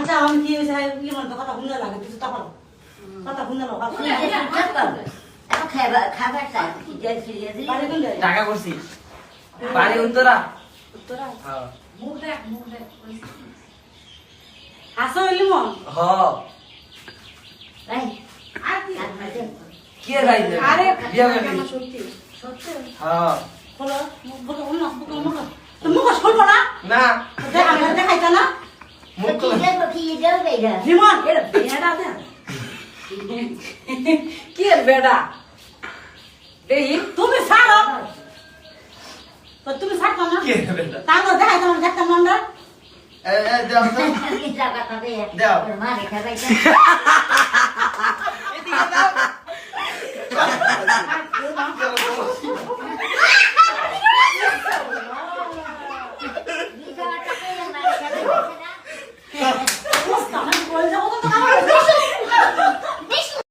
আচ্ছা আমি কি হয়েছে কি মনে কথা শুনতে লাগে কিছু তা পারো কথা শুনতে লাগা এখন খাবার চাই কি যাই ফিরিয়ে দিই বাড়ি কোন যায় টাকা করছি বাড়ি উত্তরা উত্তরা হ্যাঁ মুখ দেখ হাসো হইলি মন হ এই আর কি কি রাই দে আরে বিয়া করবি সত্যি সত্যি হ্যাঁ বলো মুখ বলো না মুখ তো মুখ শুনবো না না দেখা দেখাইতা না মুখ কি দেব কি দেব এইটা জীবন এটা বেড়া দেন কি এর বেড়া দেই তুমি ছাড়ো তো তুমি ছাড়ো না কি বেটা তাঙ্গো দেখাইতা না দেখতা মন্ডা দাও তো কি জায়গা তবে দাও। মারে খাবাইটা এদিকে দাও